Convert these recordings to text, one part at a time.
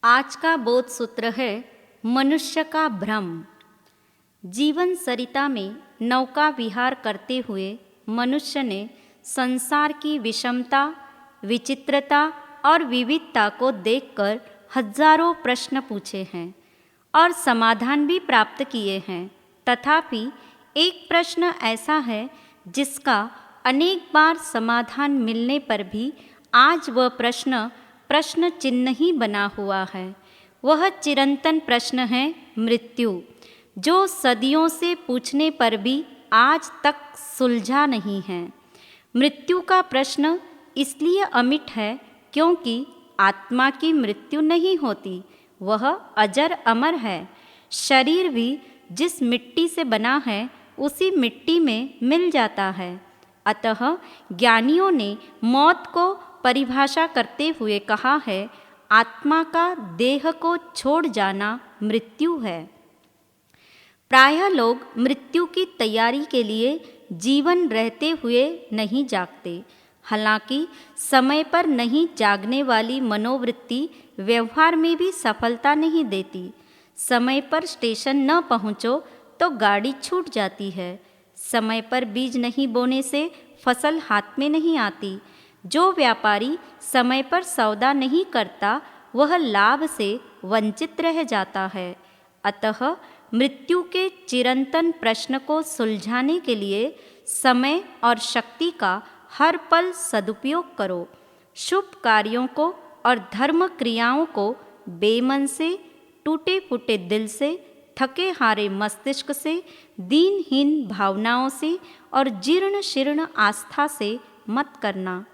आज का बोध सूत्र है मनुष्य का भ्रम। जीवन सरिता में नौका विहार करते हुए मनुष्य ने संसार की विषमता, विचित्रता और विविधता को देखकर हजारों प्रश्न पूछे हैं और समाधान भी प्राप्त किए हैं। तथापि एक प्रश्न ऐसा है जिसका अनेक बार समाधान मिलने पर भी आज वह प्रश्न चिन्ह ही बना हुआ है। वह चिरंतन प्रश्न है मृत्यु, जो सदियों से पूछने पर भी आज तक सुलझा नहीं है। मृत्यु का प्रश्न इसलिए अमिट है क्योंकि आत्मा की मृत्यु नहीं होती, वह अजर अमर है। शरीर भी जिस मिट्टी से बना है उसी मिट्टी में मिल जाता है। अतः ज्ञानियों ने मौत को परिभाषा करते हुए कहा है, आत्मा का देह को छोड़ जाना मृत्यु है। प्रायः लोग मृत्यु की तैयारी के लिए जीवन रहते हुए नहीं जागते। हालांकि समय पर नहीं जागने वाली मनोवृत्ति व्यवहार में भी सफलता नहीं देती। समय पर स्टेशन न पहुँचो तो गाड़ी छूट जाती है। समय पर बीज नहीं बोने से फसल हाथ में नहीं आती। जो व्यापारी समय पर सौदा नहीं करता वह लाभ से वंचित रह जाता है। अतः मृत्यु के चिरंतन प्रश्न को सुलझाने के लिए समय और शक्ति का हर पल सदुपयोग करो। शुभ कार्यों को और धर्म क्रियाओं को बेमन से, टूटे फूटे दिल से, थके हारे मस्तिष्क से, दीनहीन भावनाओं से और जीर्ण शीर्ण आस्था से मत करना।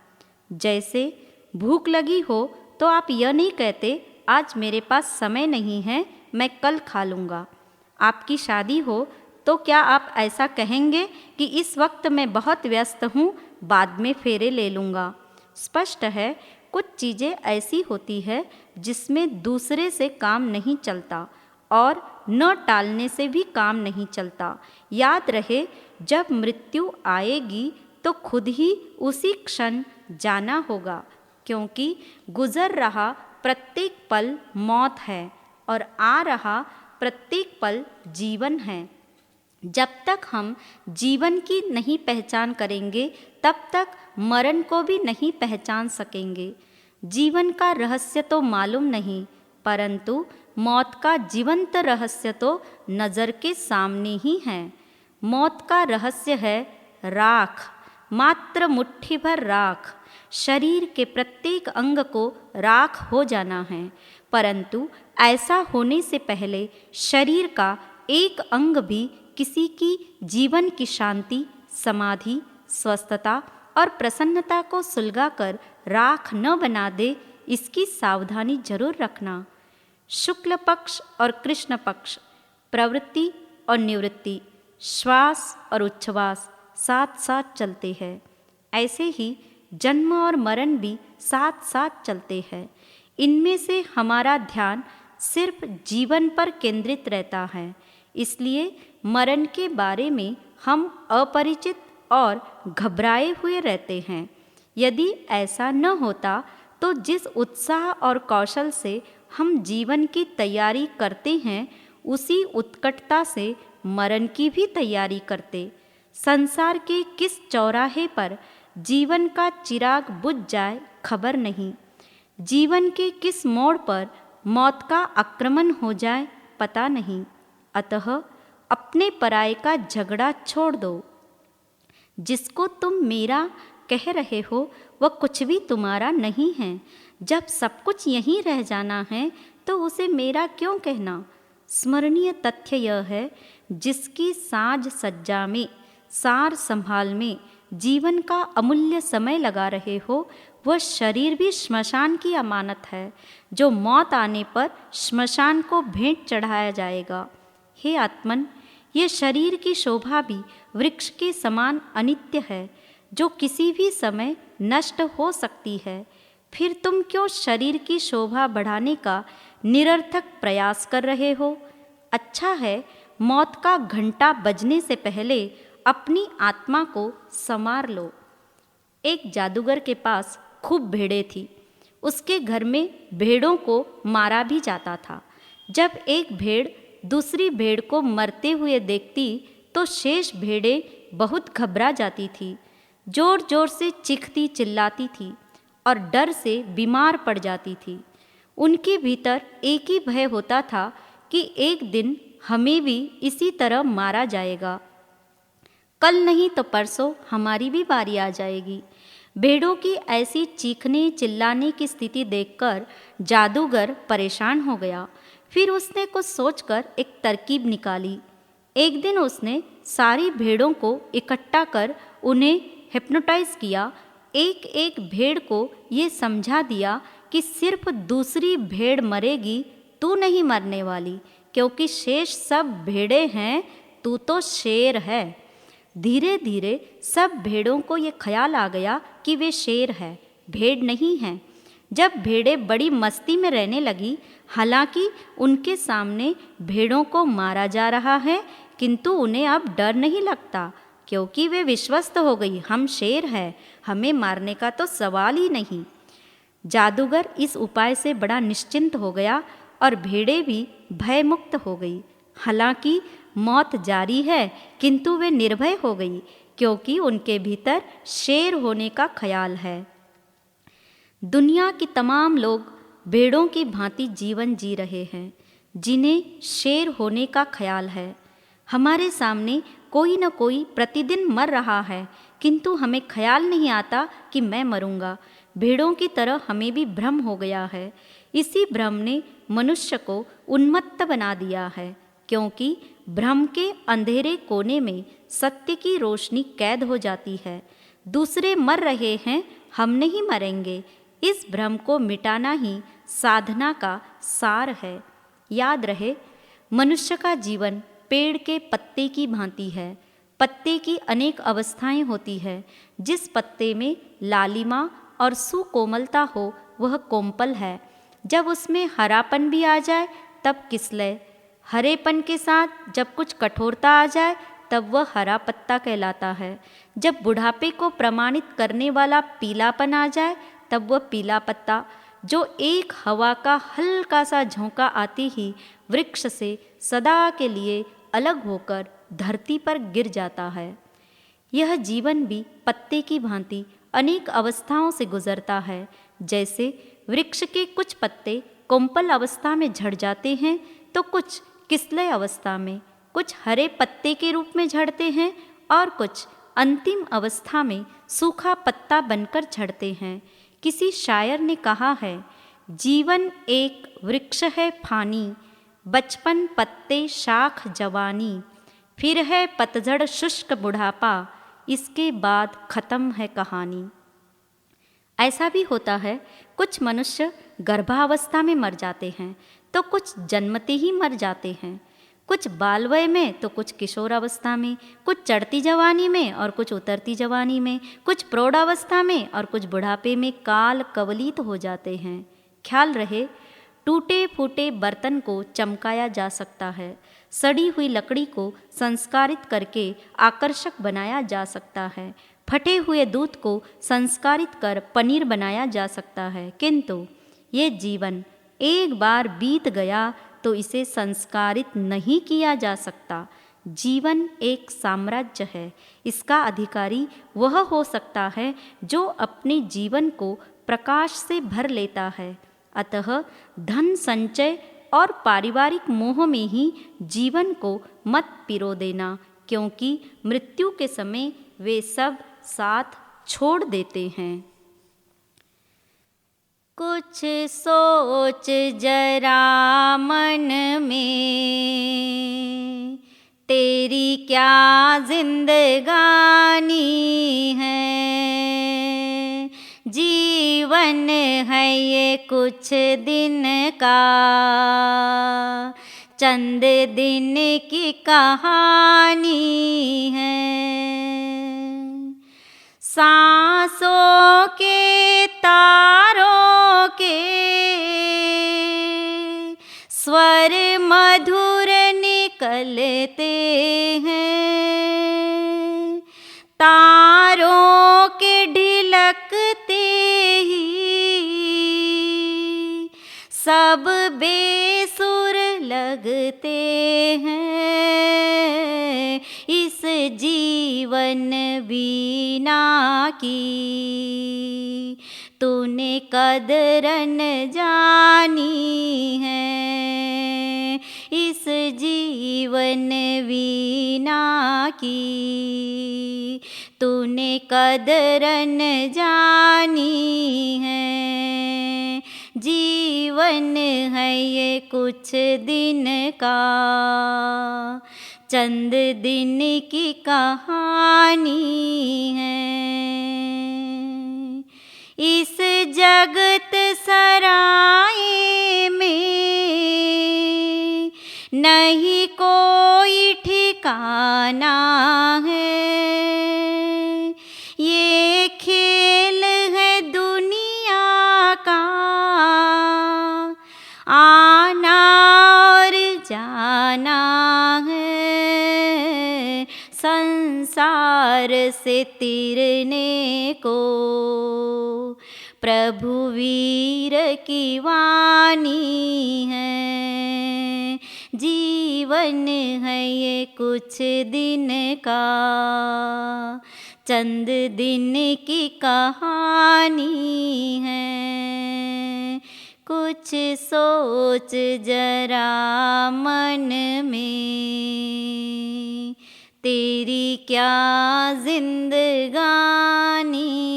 जैसे भूख लगी हो तो आप यह नहीं कहते आज मेरे पास समय नहीं है, मैं कल खा लूँगा। आपकी शादी हो तो क्या आप ऐसा कहेंगे कि इस वक्त मैं बहुत व्यस्त हूँ, बाद में फेरे ले लूँगा। स्पष्ट है कुछ चीज़ें ऐसी होती है जिसमें दूसरे से काम नहीं चलता और न टालने से भी काम नहीं चलता। याद रहे जब मृत्यु आएगी तो खुद ही उसी क्षण जाना होगा, क्योंकि गुजर रहा प्रत्येक पल मौत है और आ रहा प्रत्येक पल जीवन है। जब तक हम जीवन की नहीं पहचान करेंगे तब तक मरण को भी नहीं पहचान सकेंगे। जीवन का रहस्य तो मालूम नहीं, परंतु मौत का जीवंत रहस्य तो नज़र के सामने ही है। मौत का रहस्य है राख, मात्र मुट्ठी भर राख। शरीर के प्रत्येक अंग को राख हो जाना है, परंतु ऐसा होने से पहले शरीर का एक अंग भी किसी की जीवन की शांति, समाधि, स्वस्थता और प्रसन्नता को सुलगाकर राख न बना दे, इसकी सावधानी जरूर रखना। शुक्ल पक्ष और कृष्ण पक्ष, प्रवृत्ति और निवृत्ति, श्वास और उच्छ्वास साथ साथ चलते हैं। ऐसे ही जन्म और मरण भी साथ साथ चलते हैं। इनमें से हमारा ध्यान सिर्फ जीवन पर केंद्रित रहता है, इसलिए मरण के बारे में हम अपरिचित और घबराए हुए रहते हैं। यदि ऐसा न होता तो जिस उत्साह और कौशल से हम जीवन की तैयारी करते हैं उसी उत्कटता से मरण की भी तैयारी करते। संसार के किस चौराहे पर जीवन का चिराग बुझ जाए खबर नहीं। जीवन के किस मोड़ पर मौत का आक्रमण हो जाए पता नहीं। अतः अपने पराये का झगड़ा छोड़ दो। जिसको तुम मेरा कह रहे हो वह कुछ भी तुम्हारा नहीं है। जब सब कुछ यहीं रह जाना है तो उसे मेरा क्यों कहना। स्मरणीय तथ्य यह है, जिसकी साज सज्जा में, सार संभाल में जीवन का अमूल्य समय लगा रहे हो, वह शरीर भी श्मशान की अमानत है, जो मौत आने पर श्मशान को भेंट चढ़ाया जाएगा। हे आत्मन, ये शरीर की शोभा भी वृक्ष के समान अनित्य है, जो किसी भी समय नष्ट हो सकती है। फिर तुम क्यों शरीर की शोभा बढ़ाने का निरर्थक प्रयास कर रहे हो। अच्छा है मौत का घंटा बजने से पहले अपनी आत्मा को संवार लो। एक जादूगर के पास खूब भेड़ें थी। उसके घर में भेड़ों को मारा भी जाता था। जब एक भेड़ दूसरी भेड़ को मरते हुए देखती तो शेष भेड़ें बहुत घबरा जाती थी, जोर जोर से चीखती चिल्लाती थी और डर से बीमार पड़ जाती थी। उनके भीतर एक ही भय होता था कि एक दिन हमें भी इसी तरह मारा जाएगा, कल नहीं तो परसों हमारी भी बारी आ जाएगी। भेड़ों की ऐसी चीखने चिल्लाने की स्थिति देखकर जादूगर परेशान हो गया। फिर उसने कुछ सोचकर एक तरकीब निकाली। एक दिन उसने सारी भेड़ों को इकट्ठा कर उन्हें हिप्नोटाइज किया। एक एक भेड़ को ये समझा दिया कि सिर्फ दूसरी भेड़ मरेगी, तू नहीं मरने वाली, क्योंकि शेष सब भेड़ें हैं, तू तो शेर है। धीरे धीरे सब भेड़ों को ये ख्याल आ गया कि वे शेर है, भेड़ नहीं है। जब भेड़ें बड़ी मस्ती में रहने लगी, हालांकि उनके सामने भेड़ों को मारा जा रहा है, किंतु उन्हें अब डर नहीं लगता, क्योंकि वे विश्वस्त हो गई, हम शेर हैं, हमें मारने का तो सवाल ही नहीं। जादूगर इस उपाय से बड़ा निश्चिंत हो गया और भेड़ें भी भयमुक्त हो गई। हालांकि मौत जारी है, किंतु वे निर्भय हो गई, क्योंकि उनके भीतर शेर होने का ख्याल है। दुनिया के तमाम लोग भेड़ों की भांति जीवन जी रहे हैं, जिन्हें शेर होने का ख्याल है। हमारे सामने कोई न कोई प्रतिदिन मर रहा है, किंतु हमें ख्याल नहीं आता कि मैं मरूंगा। भेड़ों की तरह हमें भी भ्रम हो गया है। इसी भ्रम ने मनुष्य को उन्मत्त बना दिया है, क्योंकि भ्रम के अंधेरे कोने में सत्य की रोशनी कैद हो जाती है। दूसरे मर रहे हैं, हम नहीं मरेंगे, इस भ्रम को मिटाना ही साधना का सार है। याद रहे, मनुष्य का जीवन पेड़ के पत्ते की भांति है। पत्ते की अनेक अवस्थाएं होती है। जिस पत्ते में लालिमा और सुकोमलता हो वह कोमल है। जब उसमें हरापन भी आ जाए तब किसलय, हरेपन के साथ जब कुछ कठोरता आ जाए तब वह हरा पत्ता कहलाता है। जब बुढ़ापे को प्रमाणित करने वाला पीलापन आ जाए तब वह पीला पत्ता, जो एक हवा का हल्का सा झोंका आते ही वृक्ष से सदा के लिए अलग होकर धरती पर गिर जाता है। यह जीवन भी पत्ते की भांति अनेक अवस्थाओं से गुजरता है। जैसे वृक्ष के कुछ पत्ते कोमल अवस्था में झड़ जाते हैं, तो कुछ किसलय अवस्था में, कुछ हरे पत्ते के रूप में झड़ते हैं और कुछ अंतिम अवस्था में सूखा पत्ता बनकर झड़ते हैं। किसी शायर ने कहा है, जीवन एक वृक्ष है फानी, बचपन पत्ते शाख जवानी, फिर है पतझड़ शुष्क बुढ़ापा, इसके बाद खत्म है कहानी। ऐसा भी होता है, कुछ मनुष्य गर्भावस्था में मर जाते हैं, तो कुछ जन्मते ही मर जाते हैं। कुछ बालवय में तो कुछ किशोरावस्था में, कुछ चढ़ती जवानी में और कुछ उतरती जवानी में, कुछ प्रौढ़ावस्था में और कुछ बुढ़ापे में काल कवलित हो जाते हैं। ख्याल रहे, टूटे फूटे बर्तन को चमकाया जा सकता है, सड़ी हुई लकड़ी को संस्कारित करके आकर्षक बनाया जा सकता है, फटे हुए दूध को संस्कारित कर पनीर बनाया जा सकता है, किंतु ये जीवन एक बार बीत गया तो इसे संस्कारित नहीं किया जा सकता। जीवन एक साम्राज्य है। इसका अधिकारी वह हो सकता है जो अपने जीवन को प्रकाश से भर लेता है। अतः धन संचय और पारिवारिक मोह में ही जीवन को मत पिरो देना, क्योंकि मृत्यु के समय वे सब साथ छोड़ देते हैं। कुछ सोच जरा मन में, तेरी क्या जिंदगानी है। जीवन है ये कुछ दिन का, चंद दिन की कहानी है। सांसों के तारों के स्वर मधुर निकलते हैं, तारों के ढिलकते ही सब बेसुर लगते हैं इस जीवन बीना की। तूने कदरन जानी है इस जीवन बीना की। तूने कदरन जानी है। जीवन है ये कुछ दिन का, चंद दिन की कहानी है। इस जगत सराय में नहीं कोई ठिकाना है। ये खेल है दुनिया का, आना और जाना है। संसार से तिरने को प्रभु वीर की वाणी है। जीवन है ये कुछ दिन का, चंद दिन की कहानी है। कुछ सोच जरा मन में, तेरी क्या जिंदगानी।